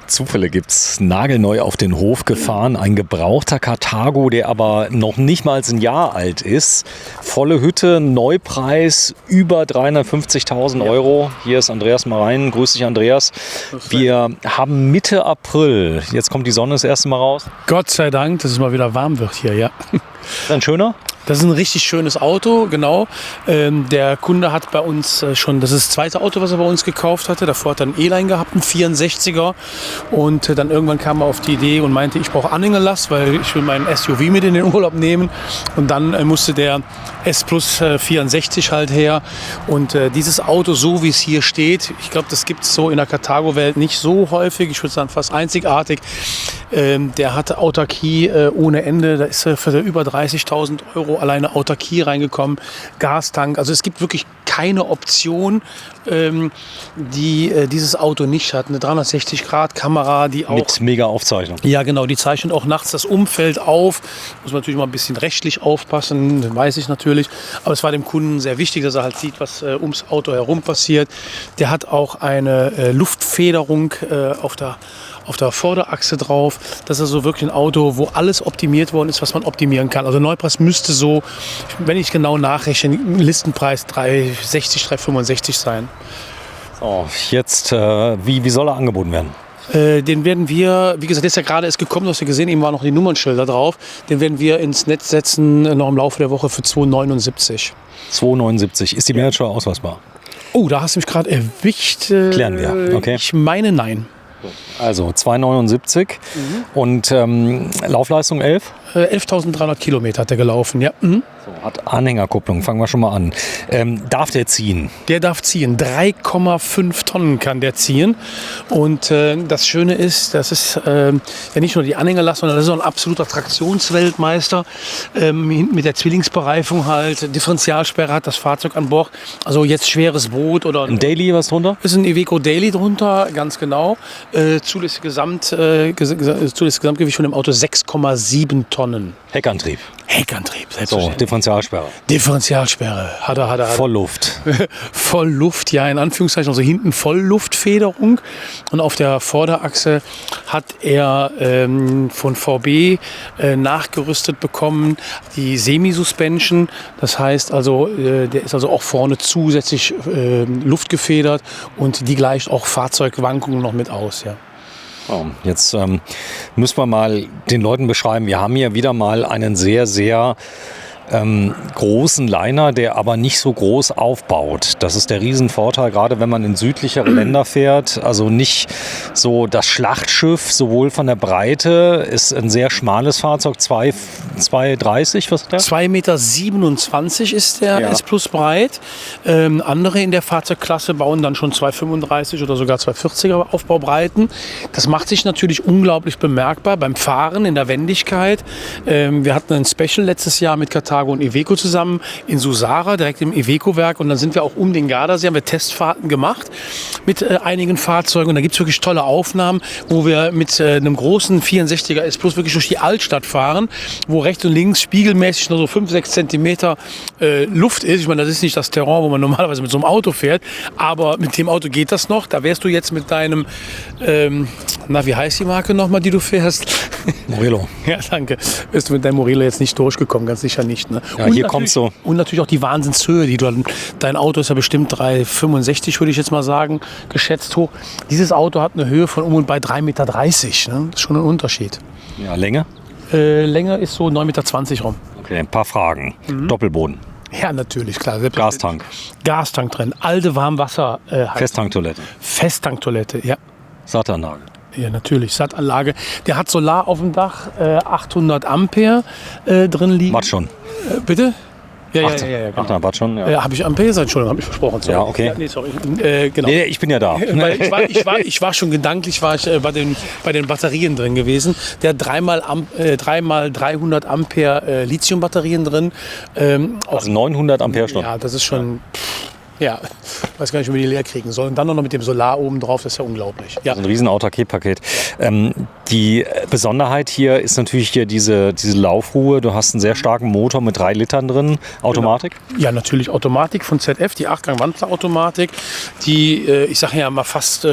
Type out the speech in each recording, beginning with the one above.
Zufälle gibt's. Nagelneu auf den Hof gefahren. Ein gebrauchter Carthago, der aber noch nicht mal ein Jahr alt ist. Volle Hütte, Neupreis über 350.000 Euro. Hier ist Andreas Marein. Grüß dich, Andreas. Wir haben Mitte April. Jetzt kommt die Sonne das erste Mal raus. Gott sei Dank, dass es mal wieder warm wird hier, ja. Ist ein schöner? Das ist ein richtig schönes Auto, genau. Der Kunde hat bei uns schon, das ist das zweite Auto, was er bei uns gekauft hatte. Davor hat er einen E-Line gehabt, einen 64er. Und dann irgendwann kam er auf die Idee und meinte, ich brauche Anhängerlast, weil ich will meinen SUV mit in den Urlaub nehmen. Und dann musste der S Plus 64 halt her. Und dieses Auto, so wie es hier steht, ich glaube, das gibt es so in der Carthago-Welt nicht so häufig. Ich würde sagen, fast einzigartig. Der hatte Autarkie ohne Ende. Da ist er für über 30.000 Euro alleine Autarkie reingekommen. Gastank. Also es gibt wirklich keine Option, die dieses Auto nicht hat. Eine 360-Grad-Kamera, die auch... Mit mega Aufzeichnung. Ja, genau. Die zeichnet auch nachts das Umfeld auf. Muss man natürlich mal ein bisschen rechtlich aufpassen, weiß ich natürlich. Aber es war dem Kunden sehr wichtig, dass er halt sieht, was ums Auto herum passiert. Der hat auch eine Luftfederung auf der Vorderachse drauf. Das ist also wirklich ein Auto, wo alles optimiert worden ist, was man optimieren kann. Also Neupreis müsste so, wenn ich genau nachrechne, Listenpreis 360, 365 sein. So, jetzt, wie soll er angeboten werden? Den werden wir, wie gesagt, der ist ja gerade erst gekommen, du hast ja gesehen, eben waren noch die Nummernschilder drauf. Den werden wir ins Netz setzen, noch im Laufe der Woche für 2,79. 2,79. Ist die Mehrwertsteuer ausweisbar? Oh, da hast du mich gerade erwischt. Klären wir, okay. Ich meine, nein. Also 2,79 und Laufleistung 11? 11.300 Kilometer hat er gelaufen, ja. Mhm. So, hat Anhängerkupplung, fangen wir schon mal an. Darf der ziehen? Der darf ziehen. 3,5 Tonnen kann der ziehen. Und das Schöne ist, das ist ja nicht nur die Anhängerlast, sondern das ist auch ein absoluter Traktionsweltmeister. Mit der Zwillingsbereifung halt, Differentialsperre hat das Fahrzeug an Bord. Also jetzt schweres Boot oder... Ein Daily was drunter? Ist ein Iveco Daily drunter, ganz genau. Zulässiges Gesamtgewicht von dem Auto 6,7 Tonnen. Heckantrieb. Heckantrieb, So, selbstverständlich. Differentialsperre. Differentialsperre. Hat er. Voll Luft. Voll Luft, ja, in Anführungszeichen. Also hinten Vollluftfederung. Und auf der Vorderachse hat er von VB nachgerüstet bekommen die Semi-Suspension. Das heißt also, der ist also auch vorne zusätzlich luftgefedert und die gleicht auch Fahrzeugwankungen noch mit aus, ja. Oh, jetzt müssen wir mal den Leuten beschreiben, wir haben hier wieder mal einen sehr, sehr großen Liner, der aber nicht so groß aufbaut. Das ist der Riesenvorteil, gerade wenn man in südlichere Länder fährt. Also nicht so das Schlachtschiff, sowohl von der Breite, ist ein sehr schmales Fahrzeug, 2,30, was ist das? 2,27 Meter ist der S Plus breit. Andere in der Fahrzeugklasse bauen dann schon 2,35 oder sogar 2,40er Aufbaubreiten. Das macht sich natürlich unglaublich bemerkbar beim Fahren in der Wendigkeit. Wir hatten ein Special letztes Jahr mit Carthago und Iveco zusammen in Susara, direkt im Iveco-Werk. Und dann sind wir auch um den Gardasee, haben wir Testfahrten gemacht mit einigen Fahrzeugen. Und da gibt es wirklich tolle Aufnahmen, wo wir mit einem großen 64er S Plus wirklich durch die Altstadt fahren, wo rechts und links spiegelmäßig nur so 5-6 Zentimeter Luft ist. Ich meine, das ist nicht das Terrain, wo man normalerweise mit so einem Auto fährt. Aber mit dem Auto geht das noch. Da wärst du jetzt mit deinem, wie heißt die Marke nochmal, die du fährst? Murillo. Ja, danke. Bist du mit deinem Murillo jetzt nicht durchgekommen, ganz sicher nicht. Ne? Ja, hier kommst du. Und natürlich auch die Wahnsinnshöhe, die du dein Auto ist ja bestimmt 3,65, würde ich jetzt mal sagen, geschätzt hoch. Dieses Auto hat eine Höhe von um und bei 3,30 Meter. Ne? Das ist schon ein Unterschied. Ja, Länge? Länge ist so 9,20 Meter rum. Okay, ein paar Fragen. Doppelboden. Ja, natürlich, klar. Gastank. Gastank drin. Alte Warmwasser. Festtanktoilette. Festtanktoilette, ja. Sattanlage. Ja, natürlich, Sattanlage. Der hat Solar auf dem Dach, 800 Ampere drin liegen. Watt schon. Bitte? Ja, Genau. 800 Watt schon, ja. Habe ich Ampere gesagt? Entschuldigung, habe ich versprochen. Sorry. Ja, okay. Ja, nee, sorry. Genau. Nee, ich bin ja da. Weil ich war schon gedanklich bei den Batterien drin gewesen. Der hat 3x 300 Ampere Lithium-Batterien drin. Also 900 Ampere Stunden. Ja, das ist schon... Ja, ich weiß gar nicht, wie wir die leer kriegen sollen. Und dann noch mit dem Solar oben drauf, das ist ja unglaublich. Ja. So ein riesen Autarkie-Paket. Die Besonderheit hier ist natürlich hier diese Laufruhe. Du hast einen sehr starken Motor mit 3 Litern drin. Automatik? Genau. Ja, natürlich Automatik von ZF, die 8-Gang-Wandler-Automatik, die, ich sage ja mal fast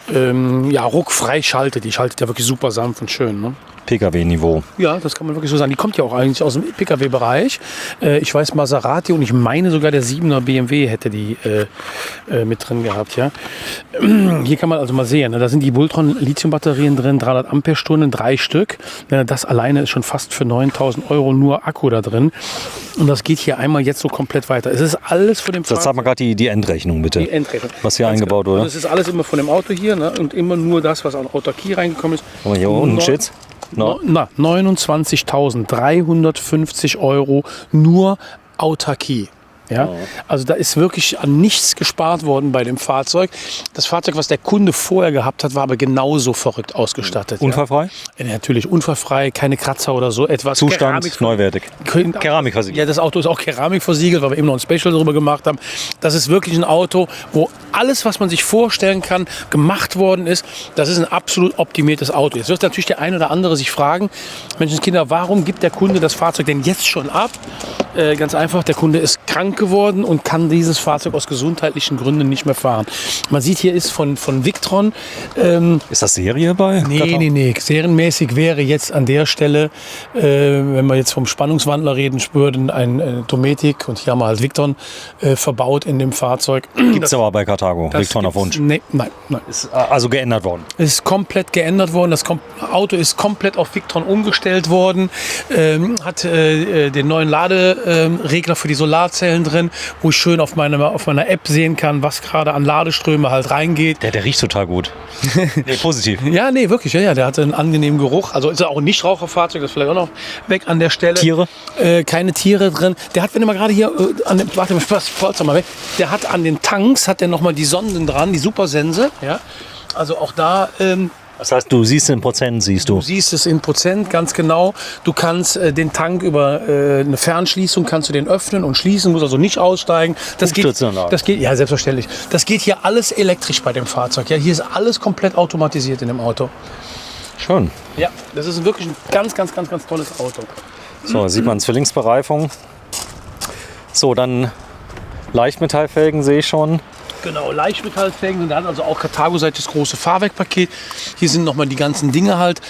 ruckfrei schaltet. Die schaltet ja wirklich super sanft und schön. Ne? PKW-Niveau. Ja, das kann man wirklich so sagen. Die kommt ja auch eigentlich aus dem PKW-Bereich. Ich weiß, Maserati und ich meine sogar der 7er BMW hätte die mit drin gehabt. Ja. Hier kann man also mal sehen, ne? Da sind die Vultron-Lithium-Batterien drin, 300 Ampere-Stunden, 3 Stück. Das alleine ist schon fast für 9.000 € nur Akku da drin. Und das geht hier einmal jetzt so komplett weiter. Es ist alles von dem Fahrzeug. Sag mal gerade die Endrechnung bitte. Die Endrechnung. Was hier eingebaut wurde. Das ist alles immer von dem Auto hier, ne? Und immer nur das, was an Autarkie reingekommen ist. Und hier unten steht's. 29.350 € nur Autarkie. Ja? Also da ist wirklich an nichts gespart worden bei dem Fahrzeug. Das Fahrzeug, was der Kunde vorher gehabt hat, war aber genauso verrückt ausgestattet. Unfallfrei? Ja, natürlich unfallfrei, keine Kratzer oder so etwas. Zustand neuwertig. Keramikversiegelt. Ja, das Auto ist auch keramikversiegelt, weil wir eben noch ein Special darüber gemacht haben. Das ist wirklich ein Auto, wo alles, was man sich vorstellen kann, gemacht worden ist. Das ist ein absolut optimiertes Auto. Jetzt wird natürlich der eine oder andere sich fragen, Menschenskinder, warum gibt der Kunde das Fahrzeug denn jetzt schon ab? Ganz einfach, der Kunde ist krank geworden und kann dieses Fahrzeug aus gesundheitlichen Gründen nicht mehr fahren. Man sieht, hier ist von Victron. Ist das Serie bei? Nee. Serienmäßig wäre jetzt an der Stelle, wenn wir jetzt vom Spannungswandler reden würden, ein Dometic und hier haben wir halt Victron verbaut in dem Fahrzeug. Gibt es aber bei Carthago, Victron auf Wunsch? Nein. Ist also geändert worden? Ist komplett geändert worden. Das Auto ist komplett auf Victron umgestellt worden. Hat den neuen Laderegler für die Solarzellen drin, wo ich schön auf meiner App sehen kann, was gerade an Ladeströme halt reingeht. Der riecht total gut. Nee, positiv. Ja, nee, wirklich. Ja, der hatte einen angenehmen Geruch. Also ist er auch ein Nichtraucherfahrzeug, das ist vielleicht auch noch weg an der Stelle. Tiere? Keine Tiere drin. Der hat, wenn du mal gerade hier Polster mal weg. Der hat an den Tanks, hat der nochmal die Sonden dran, die Supersense. Ja. Also auch da... Das heißt, du siehst in Prozent, siehst du? Du siehst es in Prozent, ganz genau. Du kannst den Tank über eine Fernschließung kannst du den öffnen und schließen, musst also nicht aussteigen. Das geht, ja, selbstverständlich. Das geht hier alles elektrisch bei dem Fahrzeug. Ja, hier ist alles komplett automatisiert in dem Auto. Schön. Ja, das ist wirklich ein ganz tolles Auto. So, sieht man Zwillingsbereifung. So, dann Leichtmetallfelgen sehe ich schon. Genau, Leichtmetallfelgen und dann also auch Carthago-Seite das große Fahrwerkpaket. Hier sind nochmal die ganzen Dinge halt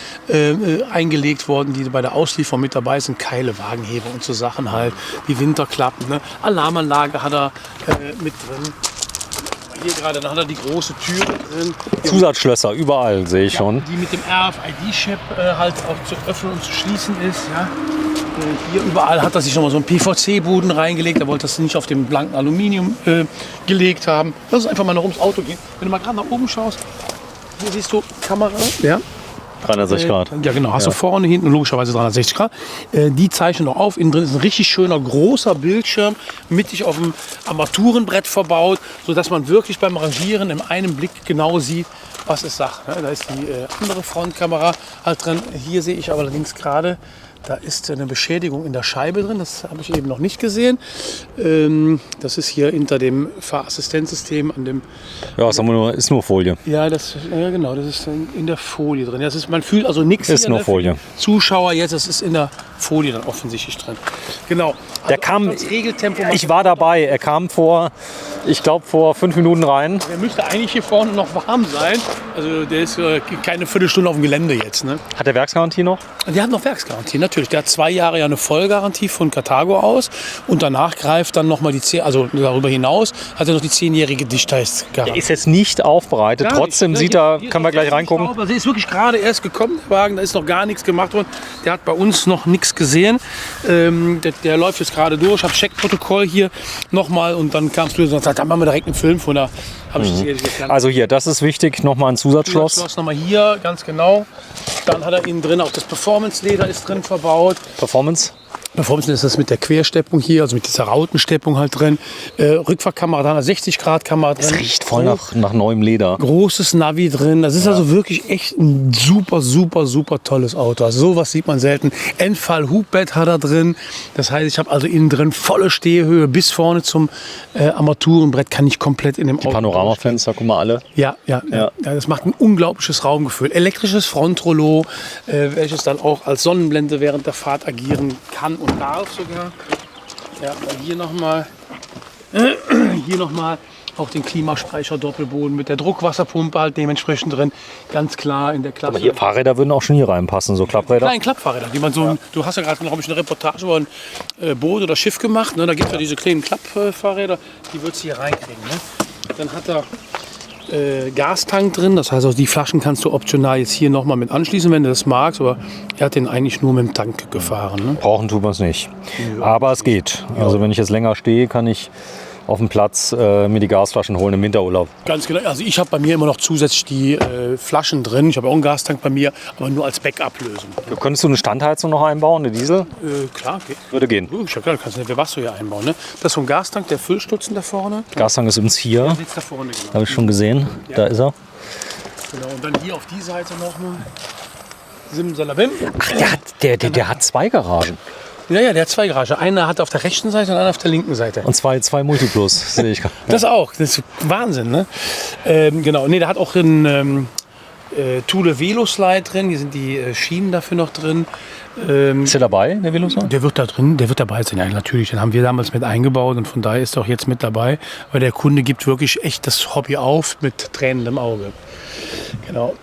eingelegt worden, die bei der Auslieferung mit dabei sind. Keile, Wagenheber und so Sachen halt. Die Winterklappen, ne? Alarmanlage hat er mit drin. Hier gerade, dann hat er die große Tür drin. Zusatzschlösser, überall sehe ich schon. Die mit dem RFID-Chip halt auch zu öffnen und zu schließen ist. Ja. Hier überall hat er sich nochmal so einen PVC-Boden reingelegt. Er wollte das nicht auf dem blanken Aluminium gelegt haben. Lass uns einfach mal noch ums Auto gehen. Wenn du mal gerade nach oben schaust, hier siehst du Kamera. Ja. 360 Grad. Ja, genau. Hast du vorne, hinten logischerweise 360 Grad. Die zeichnen noch auf. Innen drin ist ein richtig schöner, großer Bildschirm, mittig auf dem Armaturenbrett verbaut, sodass man wirklich beim Rangieren in einem Blick genau sieht, was es sagt. Da ist die andere Frontkamera halt drin. Hier sehe ich aber allerdings gerade, da ist eine Beschädigung in der Scheibe drin. Das habe ich eben noch nicht gesehen. Das ist hier hinter dem Fahrassistenzsystem an dem. Ja, ist nur Folie. Ja, genau, das ist in der Folie drin. Das ist, man fühlt also nichts. Ist nur Folie. Zuschauer jetzt, das ist in der Folie dann offensichtlich drin. Genau. Also der kam. Ich war dabei. Er kam vor 5 Minuten rein. Der müsste eigentlich hier vorne noch warm sein. Also der ist keine Viertelstunde auf dem Gelände jetzt. Ne? Hat der Werksgarantie noch? Der hat noch Werksgarantie, natürlich. Der hat 2 Jahre ja eine Vollgarantie von Carthago aus und danach greift dann nochmal darüber hinaus hat er noch die 10-jährige Dichtheitsgarantie. Der ist jetzt nicht aufbereitet, trotzdem sieht er, können wir gleich reingucken. Also der ist wirklich gerade erst gekommen, der Wagen, da ist noch gar nichts gemacht worden. Der hat bei uns noch nichts gesehen. Der läuft jetzt gerade durch, ich habe Checkprotokoll hier nochmal und dann kamst du und sagst, dann machen wir direkt einen Film von da. Also hier, das ist wichtig, nochmal ein Zusatzschloss. Zusatzschloss nochmal hier, ganz genau. Dann hat er innen drin auch das Performance-Leder ist drin verbaut. Performance? Performance ist das mit der Quersteppung hier, also mit dieser Rautensteppung halt drin. Rückfahrkamera dran, 60-Grad-Kamera drin. Es riecht voll nach neuem Leder. Großes Navi drin. Das ist also wirklich echt ein super, super, super tolles Auto. Also sowas sieht man selten. Endfall-Hubbett hat er drin. Das heißt, ich habe also innen drin volle Stehhöhe bis vorne zum Armaturenbrett kann ich komplett in dem Auto. Die Panoramafenster, guck mal alle. Ja. Das macht ein unglaubliches Raumgefühl. Elektrisches Frontrollo, welches dann auch als Sonnenblende während der Fahrt agieren kann und darf sogar. Ja, hier nochmal auch den Klimaspeicher Doppelboden mit der Druckwasserpumpe halt dementsprechend drin. Ganz klar in der Klasse. Aber hier Fahrräder würden auch schon hier reinpassen, so Klappräder. Kleine Klappfahrräder, die man so. Du hast ja gerade noch eine Reportage über ein Boot oder Schiff gemacht. Ne? Da gibt es ja diese kleinen Klappfahrräder, die würdest du hier reinkriegen. Ne? Dann hat er Gastank drin, das heißt, auch die Flaschen kannst du optional jetzt hier nochmal mit anschließen, wenn du das magst, aber er hat den eigentlich nur mit dem Tank gefahren. Ne? Brauchen tun wir es nicht. Ja. Aber es geht. Also wenn ich jetzt länger stehe, kann ich auf dem Platz mir die Gasflaschen holen im Winterurlaub. Ganz genau. Also ich habe bei mir immer noch zusätzlich die Flaschen drin. Ich habe auch einen Gastank bei mir, aber nur als Backup-Lösung. Könntest du eine Standheizung noch einbauen, eine Diesel? Klar, geht. Würde gehen. Ich habe klar, du kannst eine Webasto hier einbauen. Ne? Das ist so ein Gastank, der Füllstutzen da vorne. Gastank ist übrigens hier. Der sitzt da vorne, genau. Habe ich schon gesehen. Ja. Da ist er. Genau, und dann hier auf die Seite nochmal. Simsalabim. Ach, der hat 2 Garagen. Ja, der hat 2 Garagen. Eine hat auf der rechten Seite und eine auf der linken Seite. Und zwei Multiplus, sehe ich gerade. Das auch. Das ist Wahnsinn, ne? Genau. Nee, der hat auch einen Thule Veloslide drin. Hier sind die Schienen dafür noch drin. Ist der dabei, der Veloslide? Der wird da drin, der wird dabei sein, ja natürlich. Den haben wir damals mit eingebaut und von daher ist er auch jetzt mit dabei. Weil der Kunde gibt wirklich echt das Hobby auf mit tränendem Auge. Genau.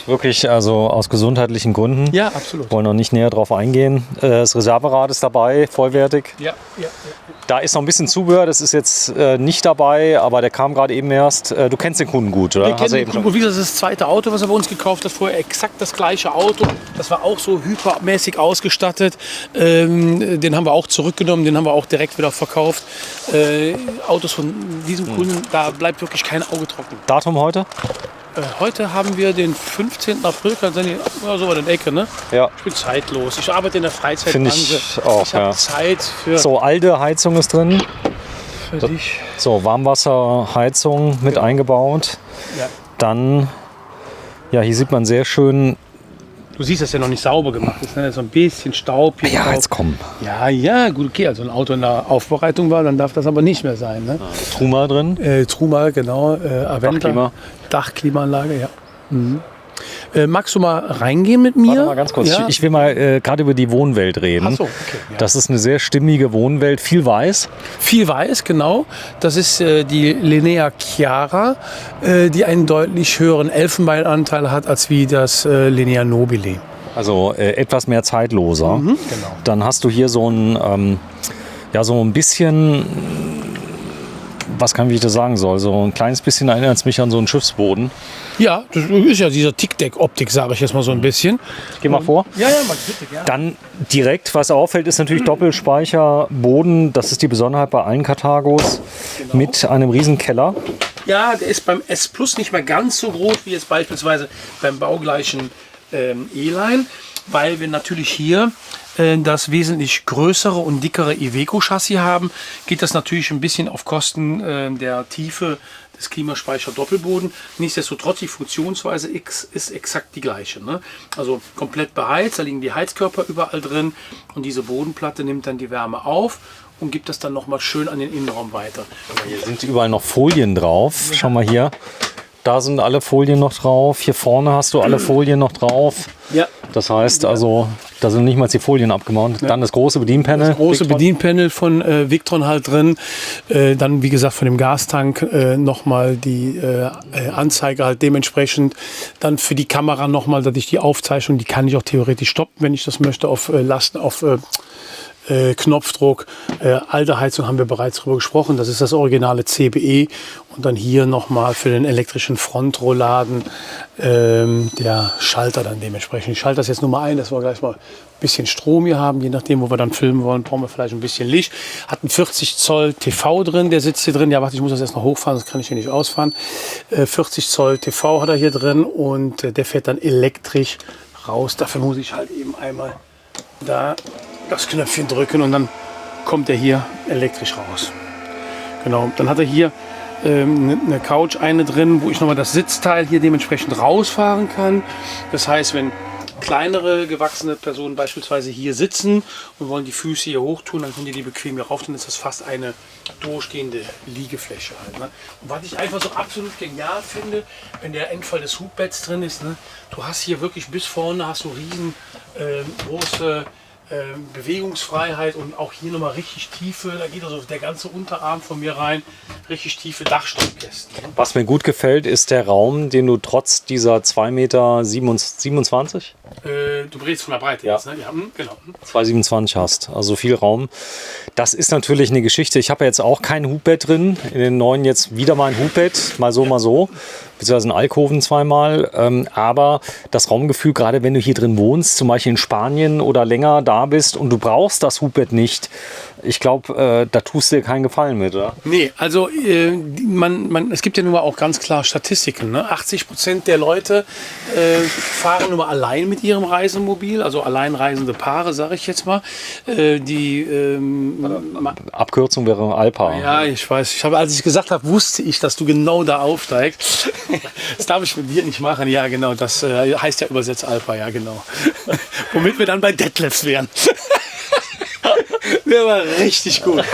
Wirklich, also aus gesundheitlichen Gründen. Ja, absolut. Wollen noch nicht näher drauf eingehen. Das Reserverad ist dabei, vollwertig. Ja. Da ist noch ein bisschen Zubehör, das ist jetzt nicht dabei, aber der kam gerade eben erst. Du kennst den Kunden gut, oder? Wir kennen den Kunden gut. Wie gesagt, das ist das zweite Auto, was er bei uns gekauft hat. Vorher exakt das gleiche Auto. Das war auch so hypermäßig ausgestattet. Den haben wir auch zurückgenommen, den haben wir auch direkt wieder verkauft. Autos von diesem Kunden, da bleibt wirklich kein Auge trocken. Datum heute? Heute haben wir den 15. April, kann sein, so bei der Ecke, ne? Ja. Ich bin zeitlos. Ich arbeite in der Freizeit. Finde ich auch, ich habe Zeit für... So, alte Heizung ist drin. Für dich. So, Warmwasserheizung mit eingebaut. Ja. Dann, ja, hier sieht man sehr schön... Du siehst, das ist ja noch nicht sauber gemacht. Das ist ja so ein bisschen Staub hier Ja, drauf. jetzt komm. Ja, gut, okay. Also ein Auto in der Aufbereitung war, dann darf das aber nicht mehr sein. Ne? Truma drin. Truma, genau. Aventa. Dachklimaanlage, ja. Mhm. Magst du mal reingehen mit mir? Warte mal ganz kurz. Ja. Ich will mal gerade über die Wohnwelt reden. Ach so, okay, ja. Das ist eine sehr stimmige Wohnwelt, viel weiß. Viel weiß, genau. Das ist die Linea Chiara, die einen deutlich höheren Elfenbeinanteil hat als wie das Linea Nobile. Also etwas mehr zeitloser. Genau. Dann hast du hier so ein bisschen, wie ich das sagen soll, so ein kleines bisschen erinnert es mich an so einen Schiffsboden. Ja, das ist ja dieser Tickdeck-Optik, sage ich jetzt mal so ein bisschen. Ich geh mal vor. Ja, mal bitte, gerne. Dann direkt, was auffällt, ist natürlich Doppelspeicherboden. Das ist die Besonderheit bei allen Karthagos. Genau. Mit einem riesen Keller. Ja, der ist beim S Plus nicht mehr ganz so groß wie jetzt beispielsweise beim baugleichen E-Line, weil wir natürlich hier das wesentlich größere und dickere Iveco-Chassis haben, geht das natürlich ein bisschen auf Kosten der Tiefe des Klimaspeicher Doppelboden. Nichtsdestotrotz, die Funktionsweise X ist exakt die gleiche. Ne? Also komplett beheizt, da liegen die Heizkörper überall drin und diese Bodenplatte nimmt dann die Wärme auf und gibt das dann nochmal schön an den Innenraum weiter. Hier sind überall noch Folien drauf. Schau mal hier. Da sind alle Folien noch drauf. Hier vorne hast du alle Folien noch drauf. Ja. Das heißt also, da sind nicht mal die Folien abgemauert. Ja. Dann das große Bedienpanel. Das große Bedienpanel von Victron halt drin. Dann, wie gesagt, von dem Gastank nochmal die Anzeige halt dementsprechend. Dann für die Kamera nochmal, dass ich die Aufzeichnung, die kann ich auch theoretisch stoppen, wenn ich das möchte, auf Knopfdruck. Alte Heizung haben wir bereits drüber gesprochen. Das ist das originale CBE. Und dann hier nochmal für den elektrischen Frontrolladen der Schalter dann dementsprechend. Ich schalte das jetzt nur mal ein, dass wir gleich mal ein bisschen Strom hier haben. Je nachdem, wo wir dann filmen wollen, brauchen wir vielleicht ein bisschen Licht. Hat einen 40 Zoll TV drin, der sitzt hier drin. Ja, warte, ich muss das erst noch hochfahren, sonst kann ich hier nicht ausfahren. 40 Zoll TV hat er hier drin und der fährt dann elektrisch raus. Dafür muss ich halt eben einmal da das Knöpfchen drücken und dann kommt er hier elektrisch raus. Genau, dann hat er hier eine Couch eine drin, wo ich nochmal das Sitzteil hier dementsprechend rausfahren kann. Das heißt, wenn kleinere gewachsene Personen beispielsweise hier sitzen und wollen die Füße hier hoch tun, dann können die bequem hier rauf tun. Dann ist das fast eine durchgehende Liegefläche halt. Ne? Und was ich einfach so absolut genial finde, wenn der Endfall des Hubbetts drin ist, ne? Du hast hier wirklich bis vorne hast du riesen große Bewegungsfreiheit und auch hier nochmal richtig tiefe, da geht also der ganze Unterarm von mir rein, richtig tiefe Dachstuhlkästen. Ne? Was mir gut gefällt, ist der Raum, den du trotz dieser 2,27 Meter, du redest von der Breite jetzt, ne? Ja, genau. 2,27 hast, also viel Raum. Das ist natürlich eine Geschichte. Ich habe ja jetzt auch kein Hubbett drin, in den neuen jetzt wieder mal ein Hubbett, mal so. Beziehungsweise ein Alkoven zweimal. Aber das Raumgefühl, gerade wenn du hier drin wohnst, zum Beispiel in Spanien oder länger da bist und du brauchst das Hubbett nicht, ich glaube, da tust du dir keinen Gefallen mit, oder? Nee, also es gibt ja nun mal auch ganz klar Statistiken. Ne? 80% der Leute fahren nur mal allein mit ihrem Reisemobil, also alleinreisende Paare, sage ich jetzt mal. Abkürzung wäre Alpa. Ja, ich weiß. Als ich gesagt habe, wusste ich, dass du genau da aufsteigst. Das darf ich mit dir nicht machen. Ja, genau. Das heißt ja übersetzt Alpa. Ja, genau. Womit wir dann bei Detlefs wären. Der war richtig gut.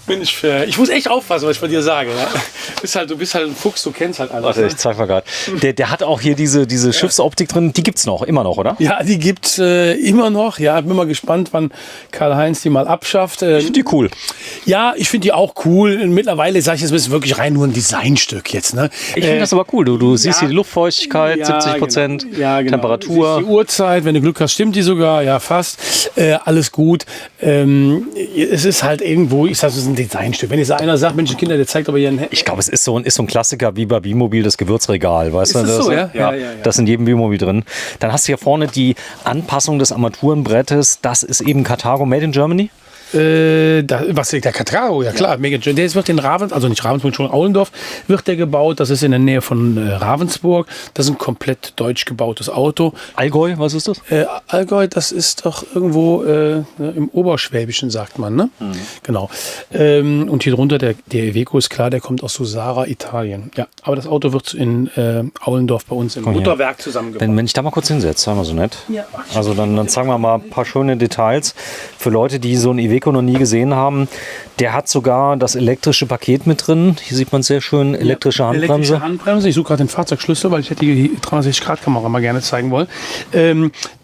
Ich muss echt aufpassen, was ich von dir sage. Ne? Du bist halt ein Fuchs, du kennst halt alles. Warte, ich zeig mal gerade. Der hat auch hier diese Schiffsoptik drin. Die gibt's noch, immer noch, oder? Ja, die gibt's immer noch. Ja, bin mal gespannt, wann Karl-Heinz die mal abschafft. Ich finde die cool. Ja, ich finde die auch cool. Mittlerweile sage ich, es ist wirklich rein nur ein Designstück jetzt. Ne? Ich finde das aber cool. Du siehst hier die Luftfeuchtigkeit, 70%, genau. Ja, genau. Temperatur. Die Uhrzeit, wenn du Glück hast, stimmt die sogar. Ja, fast. Alles gut. Es ist halt irgendwo, ich sage, es ist ein Designstück. Wenn jetzt einer sagt, Mensch, Kinder, der zeigt aber hier ein... Ich glaube, es ist so ein Klassiker wie bei Bimobil, das Gewürzregal. Weißt ist du? Das so, ja? Ja, das ist in jedem Bimobil drin. Dann hast du hier vorne die Anpassung des Armaturenbrettes. Das ist eben Carthago Made in Germany. Der Carthago, ja klar. Ja. Der wird in Ravensburg, also nicht Ravensburg, schon Aulendorf, wird der gebaut. Das ist in der Nähe von Ravensburg. Das ist ein komplett deutsch gebautes Auto. Allgäu, was ist das? Allgäu, das ist doch irgendwo im Oberschwäbischen, sagt man, ne? Mhm. Genau. Und hier drunter, der Iveco ist klar, der kommt aus Susara, Italien. Ja, aber das Auto wird in Aulendorf bei uns im Mutterwerk zusammengebaut. Wenn ich da mal kurz hinsetze, sei mal so nett. Ja. Also dann zeigen wir mal ein paar schöne Details für Leute, die so ein Iveco noch nie gesehen haben. Der hat sogar das elektrische Paket mit drin. Hier sieht man sehr schön elektrische Handbremse. Elektrische Handbremse. Ich suche gerade den Fahrzeugschlüssel, weil ich hätte die 360-Grad-Kamera mal gerne zeigen wollen.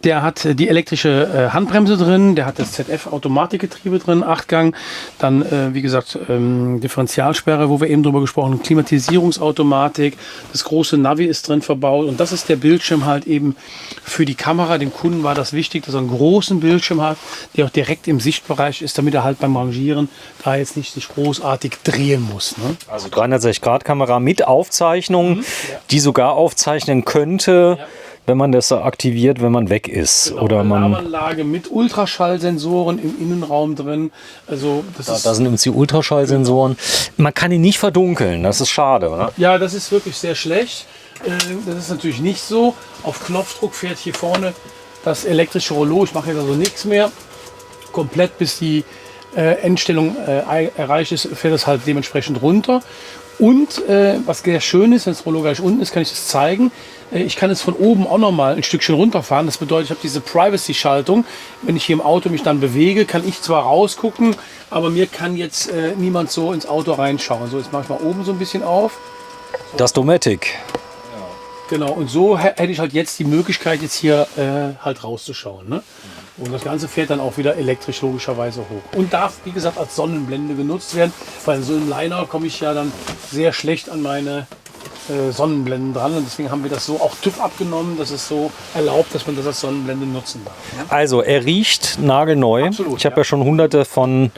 Der hat die elektrische Handbremse drin. Der hat das ZF-Automatikgetriebe drin, 8-Gang. Dann, wie gesagt, Differentialsperre, wo wir eben drüber gesprochen haben. Klimatisierungsautomatik. Das große Navi ist drin verbaut. Und das ist der Bildschirm halt eben für die Kamera. Dem Kunden war das wichtig, dass er einen großen Bildschirm hat, der auch direkt im Sichtbereich ist, damit er halt beim Rangieren da jetzt nicht sich großartig drehen muss. Ne? Also 360-Grad-Kamera mit Aufzeichnung, die sogar aufzeichnen könnte, wenn man das aktiviert, wenn man weg ist. Genau, oder man Alarmanlage mit Ultraschallsensoren im Innenraum drin. Also da sind übrigens die Ultraschallsensoren. Man kann ihn nicht verdunkeln, das ist schade, oder? Ja, das ist wirklich sehr schlecht. Das ist natürlich nicht so. Auf Knopfdruck fährt hier vorne das elektrische Rollo. Ich mache jetzt also nichts mehr. Komplett bis die Endstellung erreicht ist, fährt es halt dementsprechend runter. Und was sehr schön ist, wenn das Rollo gleich unten ist, kann ich das zeigen. Ich kann es von oben auch noch mal ein Stückchen runterfahren. Das bedeutet, ich habe diese Privacy-Schaltung. Wenn ich hier im Auto mich dann bewege, kann ich zwar rausgucken, aber mir kann jetzt niemand so ins Auto reinschauen. So, jetzt mache ich mal oben so ein bisschen auf. So. Das Dometic. Genau, und so hätte ich halt jetzt die Möglichkeit, jetzt hier halt rauszuschauen. Ne? Und das Ganze fährt dann auch wieder elektrisch logischerweise hoch. Und darf, wie gesagt, als Sonnenblende genutzt werden, weil in so einem Liner komme ich ja dann sehr schlecht an meine Sonnenblenden dran. Und deswegen haben wir das so auch TÜV abgenommen, dass es so erlaubt, dass man das als Sonnenblende nutzen darf. Ne? Also er riecht nagelneu. Absolut, ich habe ja schon hunderte von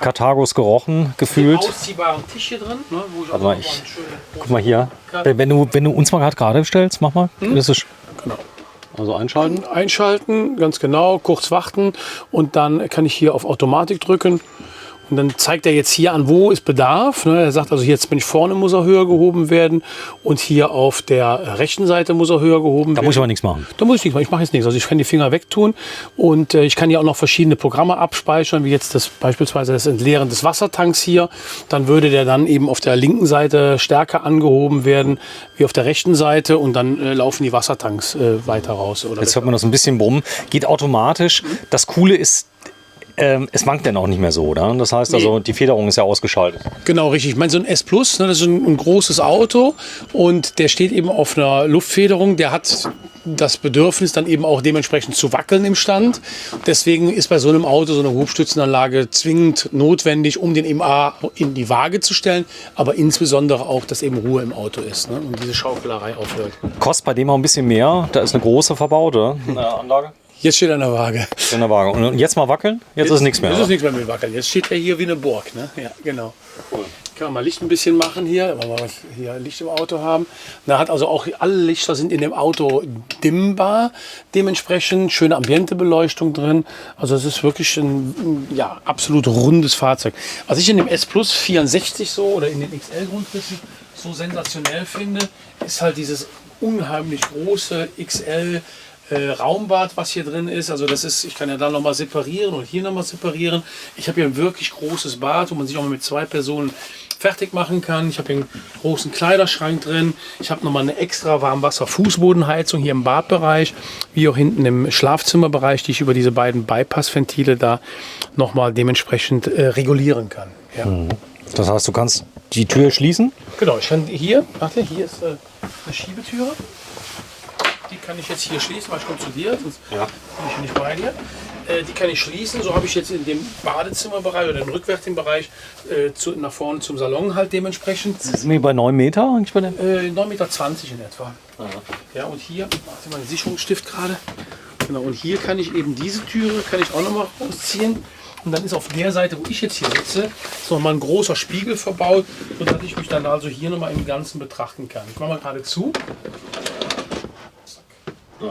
Carthagos gerochen, gefühlt. Einen ausziehbaren Tisch hier drin. Ne, wo ich aber guck mal hier. Wenn du uns mal gerade stellst, mach mal. Das ist genau. Also einschalten? Einschalten, ganz genau, kurz warten und dann kann ich hier auf Automatik drücken Und dann zeigt er jetzt hier an, wo ist Bedarf. Ne? Er sagt also, jetzt bin ich vorne, muss er höher gehoben werden und hier auf der rechten Seite muss er höher gehoben werden. Da muss ich aber nichts machen. Da muss ich nichts machen. Ich mache jetzt nichts. Also ich kann die Finger wegtun und ich kann hier auch noch verschiedene Programme abspeichern, wie jetzt beispielsweise das Entleeren des Wassertanks hier. Dann würde der dann eben auf der linken Seite stärker angehoben werden wie auf der rechten Seite und dann laufen die Wassertanks weiter raus. Oder jetzt hört man das ein bisschen brummen. Geht automatisch. Das Coole ist, es wankt dann auch nicht mehr so, oder? Das heißt also, die Federung ist ja ausgeschaltet. Genau, richtig. Ich meine, so ein S Plus, ne, das ist ein großes Auto und der steht eben auf einer Luftfederung. Der hat das Bedürfnis, dann eben auch dementsprechend zu wackeln im Stand. Deswegen ist bei so einem Auto so eine Hubstützenanlage zwingend notwendig, um den eben in die Waage zu stellen, aber insbesondere auch, dass eben Ruhe im Auto ist, ne, und diese Schaukelerei aufhört. Kostet bei dem auch ein bisschen mehr. Da ist eine große verbaute Anlage. Jetzt steht er an der Waage. In der Waage. Und jetzt mal wackeln? Jetzt ist nichts mehr. Jetzt ist nichts mehr mit Wackeln. Jetzt steht er hier wie eine Burg. Ne? Ja, genau. Cool. Kann man mal Licht ein bisschen machen hier, wenn wir mal hier Licht im Auto haben. Da hat also auch alle Lichter sind in dem Auto dimmbar. Dementsprechend schöne Ambientebeleuchtung drin. Also es ist wirklich ein absolut rundes Fahrzeug. Was ich in dem S Plus 64 so oder in den XL Grundrissen so sensationell finde, ist halt dieses unheimlich große XL Raumbad, was hier drin ist. Also das ist, ich kann ja da nochmal separieren und hier nochmal separieren. Ich habe hier ein wirklich großes Bad, wo man sich auch mal mit 2 Personen fertig machen kann. Ich habe hier einen großen Kleiderschrank drin. Ich habe nochmal eine extra Warmwasser-Fußbodenheizung hier im Badbereich, wie auch hinten im Schlafzimmerbereich, die ich über diese beiden Bypass-Ventile da nochmal dementsprechend regulieren kann. Ja. Das heißt, du kannst die Tür schließen? Genau, ich kann hier, warte, hier ist eine Schiebetüre. Die kann ich jetzt hier schließen, weil ich komme zu dir, sonst bin ich nicht bei dir. Die kann ich schließen, so habe ich jetzt in dem Badezimmerbereich oder im rückwärtigen Bereich nach vorne zum Salon halt dementsprechend. Sind wir bei 9 Meter eigentlich bei dem? 9,20 Meter in etwa. Aha. Ja, und hier, warte mal, einen Sicherungsstift gerade. Genau, und hier kann ich eben diese Türe, kann ich auch noch mal rausziehen. Und dann ist auf der Seite, wo ich jetzt hier sitze, ist noch mal ein großer Spiegel verbaut, sodass ich mich dann also hier noch mal im Ganzen betrachten kann. Ich mache mal gerade zu.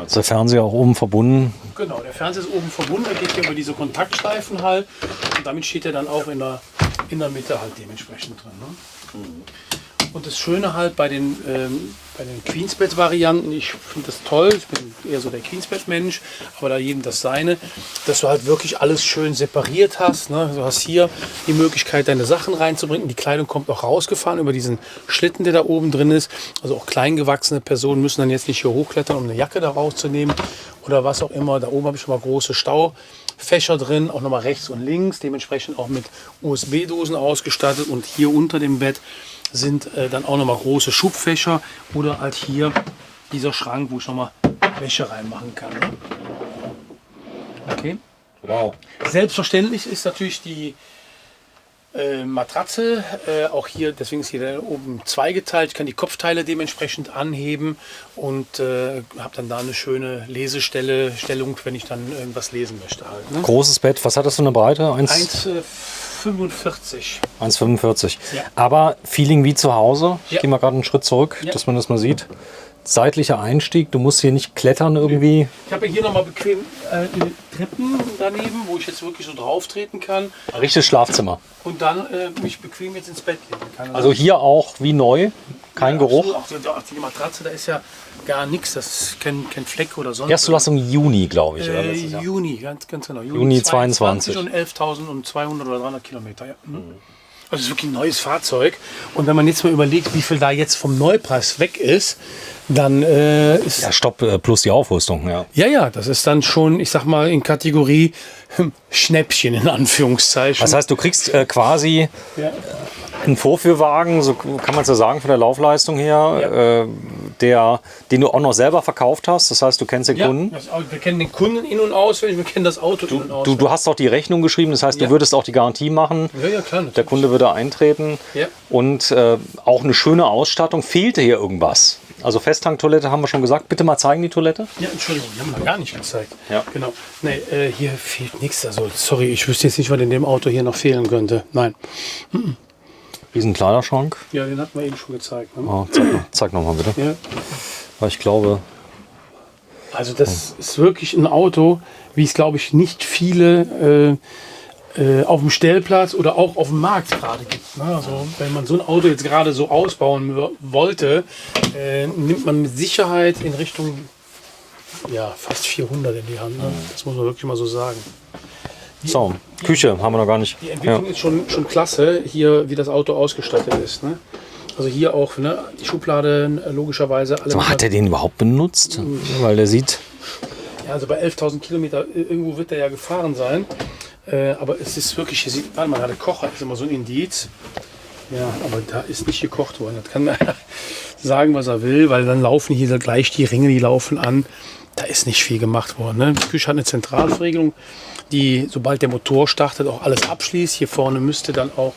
Ist der Fernseher auch oben verbunden? Genau, der Fernseher ist oben verbunden, er geht hier über diese Kontaktschleifen halt und damit steht er dann auch in der Mitte halt dementsprechend drin. Ne? Und das Schöne halt bei den Queensbett-Varianten, ich finde das toll, ich bin eher so der Queensbett-Mensch, aber da jedem das seine, dass du halt wirklich alles schön separiert hast. Ne? Du hast hier die Möglichkeit, deine Sachen reinzubringen. Die Kleidung kommt auch rausgefahren über diesen Schlitten, der da oben drin ist. Also auch kleingewachsene Personen müssen dann jetzt nicht hier hochklettern, um eine Jacke da rauszunehmen oder was auch immer. Da oben habe ich schon mal große Staufächer drin, auch nochmal rechts und links, dementsprechend auch mit USB-Dosen ausgestattet und hier unter dem Bett sind dann auch nochmal große Schubfächer oder halt hier dieser Schrank, wo ich nochmal Wäsche reinmachen kann. Ne? Okay. Wow. Selbstverständlich ist natürlich die Matratze auch hier, deswegen ist hier oben zweigeteilt. Ich kann die Kopfteile dementsprechend anheben und habe dann da eine schöne Lesestellung, wenn ich dann irgendwas lesen möchte. Halt, ne? Großes Bett, was hat das für eine Breite? 1,45. 1,45. Ja. Aber Feeling wie zu Hause. Ich Ja. gehe mal gerade einen Schritt zurück, dass man das mal sieht. Seitlicher Einstieg, du musst hier nicht klettern irgendwie. Ich habe hier nochmal bequem Treppen daneben, wo ich jetzt wirklich so drauf treten kann Richtiges Schlafzimmer. und dann mich bequem jetzt ins Bett legen kann. Also hier auch wie neu, kein Geruch. Absolut. Auch die Matratze, da ist ja gar nichts, das ist kein Fleck oder sonst. Erstzulassung Juni, glaube ich. Oder letztes Jahr. Juni, ganz genau. Juni 22. Und 11.200 oder 300 Kilometer. Ja. Also es ist wirklich ein neues Fahrzeug. Und wenn man jetzt mal überlegt, wie viel da jetzt vom Neupreis weg ist, dann ist... Ja, Stopp plus die Aufrüstung, ja. Ja, das ist dann schon, ich sag mal, in Kategorie Schnäppchen in Anführungszeichen. Das heißt, du kriegst quasi einen Vorführwagen, so kann man es ja sagen, von der Laufleistung her, den du auch noch selber verkauft hast. Das heißt, du kennst den Kunden. Wir kennen den Kunden in- und auswendig, wir kennen das Auto in- und auswendig. Du hast auch die Rechnung geschrieben, das heißt, du würdest auch die Garantie machen. Ja, klar. Der Kunde würde eintreten. Ja. Und auch eine schöne Ausstattung. Fehlte hier irgendwas? Also Festtanktoilette haben wir schon gesagt. Bitte mal zeigen die Toilette. Ja, Entschuldigung, die haben wir noch gar nicht gezeigt. Ja. Genau. Nee, hier fehlt nichts. Also, sorry, ich wüsste jetzt nicht, was in dem Auto hier noch fehlen könnte. Nein. Riesen Kleiderschrank. Ja, den hatten wir eben schon gezeigt. Ne? Oh, zeig noch mal bitte. Ja. Weil ich glaube, Also das ist wirklich ein Auto, wie es, glaube ich, nicht viele auf dem Stellplatz oder auch auf dem Markt gerade gibt. Ne? Also wenn man so ein Auto jetzt gerade so ausbauen wollte, nimmt man mit Sicherheit in Richtung fast 400 in die Hand. Ne? Das muss man wirklich mal so sagen. So, Küche haben wir noch gar nicht. Die Entwicklung ist schon klasse, hier wie das Auto ausgestattet ist. Ne? Also hier auch die Schubladen logischerweise. Alle So, hat er den überhaupt benutzt? Weil der sieht... Ja, also bei 11.000 Kilometer, irgendwo wird der ja gefahren sein. Aber es ist wirklich, hier sieht man, der Kocher ist immer so ein Indiz. Ja, aber da ist nicht gekocht worden. Das kann man sagen, was er will, weil dann laufen hier gleich die Ringe, die laufen an. Da ist nicht viel gemacht worden. Ne? Die Küche hat eine Zentralverriegelung, die, sobald der Motor startet, auch alles abschließt. Hier vorne müsste dann auch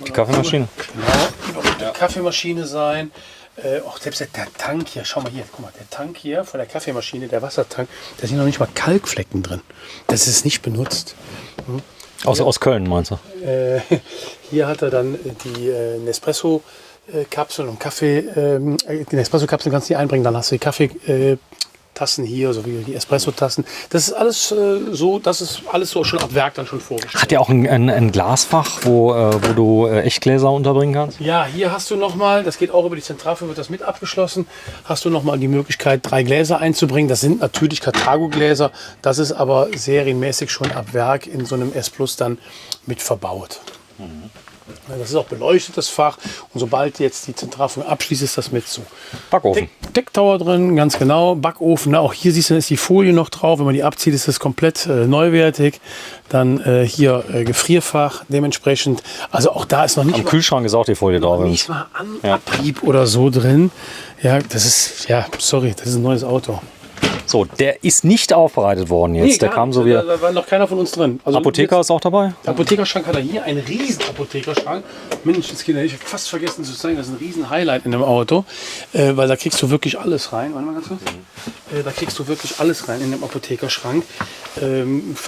die Kaffeemaschine. Genau, die Kaffeemaschine sein. Auch selbst der Tank hier, schau mal hier, guck mal, der Tank hier von der Kaffeemaschine, der Wassertank, da sind noch nicht mal Kalkflecken drin. Das ist nicht benutzt. Aus Köln, meinst du? Hier hat er dann die Nespresso-Kapseln und Kaffee. Die Nespresso-Kapseln kannst du hier einbringen, dann hast du die Kaffeetassen hier, so wie die Espresso-Tassen. Das ist alles so schon ab Werk dann schon vorgestellt. Hat der auch ein Glasfach, wo du Echtgläser unterbringen kannst? Ja, hier hast du nochmal, das geht auch über die Zentralführung, wird das mit abgeschlossen, hast du nochmal die Möglichkeit, 3 Gläser einzubringen. Das sind natürlich Carthago-Gläser, das ist aber serienmäßig schon ab Werk in so einem S Plus dann mit verbaut. Das ist auch beleuchtetes Fach und sobald jetzt die Zentralführung abschließt, ist das mit so. Backofen. Decktower drin, ganz genau. Backofen, auch hier siehst du, ist die Folie noch drauf. Wenn man die abzieht, ist das komplett neuwertig. Dann hier Gefrierfach dementsprechend. Also auch da ist noch nicht Am Kühlschrank ist auch die Folie drauf. nicht mal Abrieb oder so drin. Ja, das ist ein neues Auto. So, der ist nicht aufbereitet worden jetzt. Nee, der kam so wie. Da war noch keiner von uns drin. Also Apotheker ist auch dabei? Der Apothekerschrank hat er hier, einen riesen Apothekerschrank. Mensch, jetzt geht er nicht. Ich habe fast vergessen zu zeigen, das ist ein riesen Highlight in dem Auto. Weil da kriegst du wirklich alles rein. Warte mal ganz kurz. Da kriegst du wirklich alles rein in dem Apothekerschrank.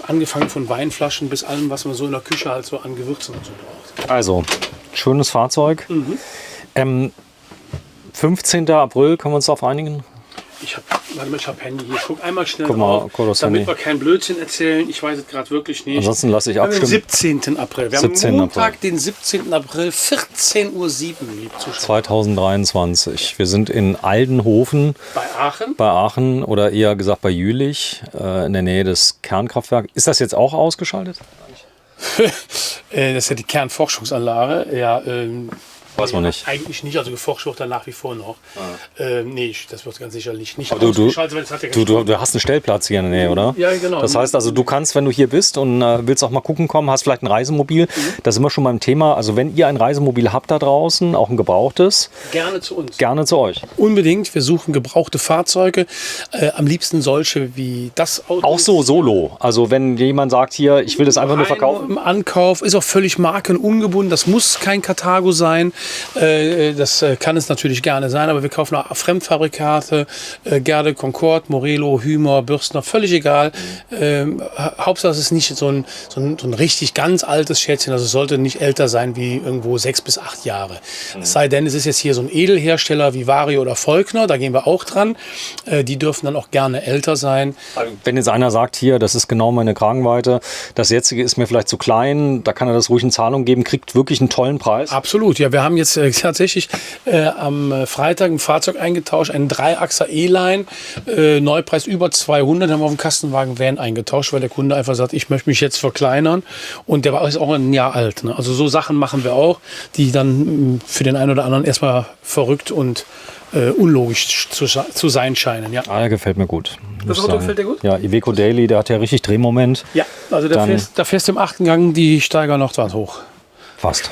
Angefangen von Weinflaschen bis allem, was man so in der Küche halt so an Gewürzen und so braucht. Also, schönes Fahrzeug. 15. April, können wir uns darauf einigen? Ich habe Handy hier. Ich guck einmal schnell drauf, damit wir keinen Blödsinn erzählen. Ich weiß es gerade wirklich nicht. Ansonsten lasse ich abstimmen. Am 17. April. Wir haben Montag, den 17. April, 14:07 Uhr, liebe Zuschauer. 2023. Wir sind in Aldenhofen. Bei Aachen oder eher gesagt bei Jülich, in der Nähe des Kernkraftwerks. Ist das jetzt auch ausgeschaltet? Das ist ja die Kernforschungsanlage. Ja, weiß man nicht. Eigentlich nicht, also geforscht wird da nach wie vor noch. Nee, das wird ganz sicherlich nicht du ausgeschaltet, weil das hat ja du hast einen Stellplatz hier in der Nähe, oder? Ja, genau. Das heißt also, du kannst, wenn du hier bist und willst auch mal gucken kommen, hast vielleicht ein Reisemobil, da sind wir schon beim Thema. Also wenn ihr ein Reisemobil habt da draußen, auch ein gebrauchtes, gerne zu uns. Gerne zu euch. Unbedingt, wir suchen gebrauchte Fahrzeuge, am liebsten solche wie das Auto. Auch so solo, also wenn jemand sagt hier, ich will das einfach nur verkaufen. Im Ankauf, ist auch völlig markenungebunden, das muss kein Carthago sein. Das kann es natürlich gerne sein, aber wir kaufen auch Fremdfabrikate, Gerde, Concorde, Morelo, Hümer, Bürstner, völlig egal. Hauptsache es ist nicht so ein richtig ganz altes Schätzchen, also es sollte nicht älter sein wie irgendwo 6 bis 8 Jahre. Es sei denn, es ist jetzt hier so ein Edelhersteller wie Vario oder Volkner, da gehen wir auch dran. Die dürfen dann auch gerne älter sein. Wenn jetzt einer sagt, hier, das ist genau meine Kragenweite, das jetzige ist mir vielleicht zu klein, da kann er das ruhig in Zahlung geben, kriegt wirklich einen tollen Preis. Absolut, ja, wir haben jetzt tatsächlich am Freitag ein Fahrzeug eingetauscht, einen 3-Achser E-Line, Neupreis über 200, haben wir auf dem Kastenwagen Van eingetauscht, weil der Kunde einfach sagt, ich möchte mich jetzt verkleinern und der ist auch ein Jahr alt. Ne? Also so Sachen machen wir auch, die dann für den einen oder anderen erstmal verrückt und unlogisch zu sein scheinen. Ja. Der gefällt mir gut. Das Auto gefällt dir gut? Ja, Iveco Daily, der hat ja richtig Drehmoment. Ja, also da fährst du im 8. Gang die Steiger noch dran hoch. Fast.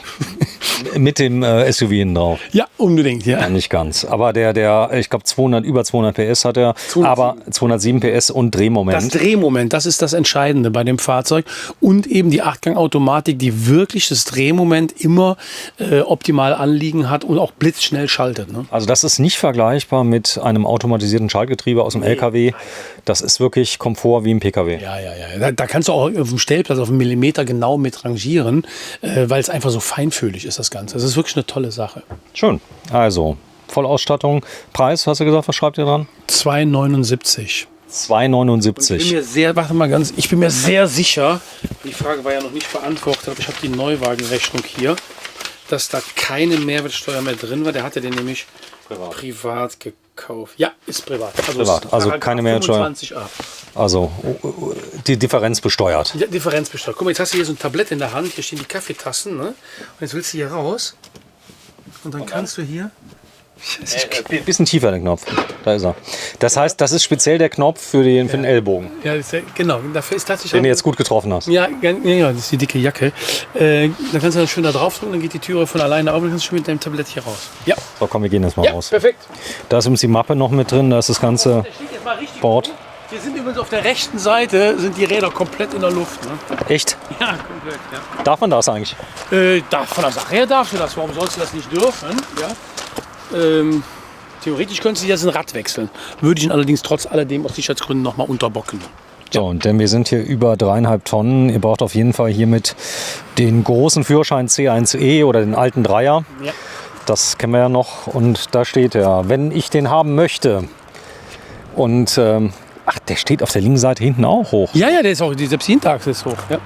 Mit dem SUV hinten drauf. Ja, unbedingt, ja. Nicht ganz. Aber der ich glaube, über 200 PS hat er, 207. Aber 207 PS und Drehmoment. Das Drehmoment, das ist das Entscheidende bei dem Fahrzeug. Und eben die 8-Gang-Automatik, die wirklich das Drehmoment immer optimal anliegen hat und auch blitzschnell schaltet. Ne? Also das ist nicht vergleichbar mit einem automatisierten Schaltgetriebe aus dem LKW. Das ist wirklich Komfort wie im PKW. Ja. Da kannst du auch auf dem Stellplatz auf einen Millimeter genau mit rangieren, weil es einfach so feinfühlig ist, das Ganze. Das ist wirklich eine tolle Sache. Schön. Also, Vollausstattung. Preis, hast du gesagt, was schreibt ihr dran? 2,79. 2,79. Ich bin mir sehr sicher, die Frage war ja noch nicht beantwortet, aber ich habe die Neuwagenrechnung hier, dass da keine Mehrwertsteuer mehr drin war. Der hatte den nämlich privat gekauft. Ja, ist privat. Also keine Mehrwertsteuer. 25a. Also die Differenz besteuert. Ja, Differenz besteuert. Guck mal, jetzt hast du hier so ein Tablett in der Hand, hier stehen die Kaffeetassen, ne? Und jetzt willst du hier raus und dann kannst du hier... Bisschen tiefer der Knopf. Da ist er. Das heißt, das ist speziell der Knopf für den Ellbogen. Ja, genau. Dafür ist tatsächlich den du jetzt gut getroffen hast. Ja, das ist die dicke Jacke. Dann kannst du dann schön da drauf drücken, dann geht die Türe von alleine auf und dann kannst du schon mit deinem Tablett hier raus. Ja. So, komm, wir gehen jetzt mal raus. Perfekt. Da ist übrigens die Mappe noch mit drin, da ist das ganze Board. Wir sind übrigens auf der rechten Seite, sind die Räder komplett in der Luft. Ne? Echt? Ja, komplett. Ja. Darf man das eigentlich? Von der Sache her darfst du das. Warum sollst du das nicht dürfen? Ja. Theoretisch könntest du jetzt ein Rad wechseln. Würde ich ihn allerdings trotz alledem aus Sicherheitsgründen nochmal unterbocken. So, und denn wir sind hier über 3,5 Tonnen. Ihr braucht auf jeden Fall hiermit den großen Führerschein C1E oder den alten Dreier. Ja. Das kennen wir ja noch. Und da steht er, wenn ich den haben möchte. Und der steht auf der linken Seite hinten auch hoch. Ja, der ist auch, die Selbst-Hinterachse ist hoch. Ja.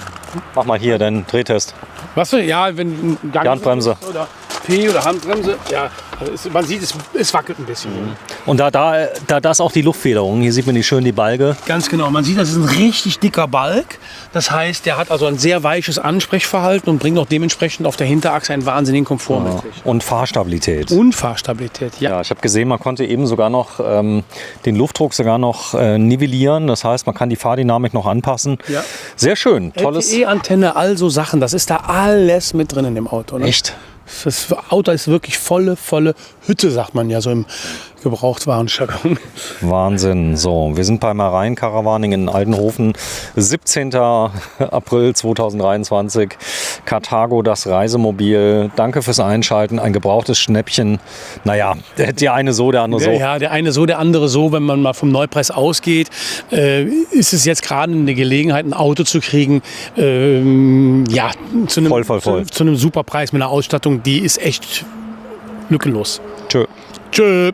Mach mal hier den Drehtest. Was du? Ja, wenn die Handbremse. Oder P oder Handbremse. Ja, also man sieht, es wackelt ein bisschen. Und da ist auch die Luftfederung. Hier sieht man schön die Balge. Ganz genau. Man sieht, das ist ein richtig dicker Balg. Das heißt, der hat also ein sehr weiches Ansprechverhalten und bringt auch dementsprechend auf der Hinterachse einen wahnsinnigen Komfort mit sich. Und Fahrstabilität. Ja. Ich habe gesehen, man konnte eben sogar noch den Luftdruck sogar noch nivellieren. Das heißt, man kann die Fahrdynamik noch anpassen. Ja. Sehr schön. Tolles. LTE-Antenne, also Sachen. Das ist da alles mit drin in dem Auto. Ne? Echt? Das Auto ist wirklich volle Hütte, sagt man ja so im Gebrauchtwarenjargon. Wahnsinn. So, wir sind beim Rhein-Caravaning in Aldenhofen. 17. April 2023. Karthago, das Reisemobil. Danke fürs Einschalten. Ein gebrauchtes Schnäppchen. Naja, der eine so, der andere so. Ja, der eine so, der andere so. Wenn man mal vom Neupreis ausgeht, ist es jetzt gerade eine Gelegenheit, ein Auto zu kriegen, zu einem super Preis mit einer Ausstattung, die ist echt lückenlos. Tschö. Tschö.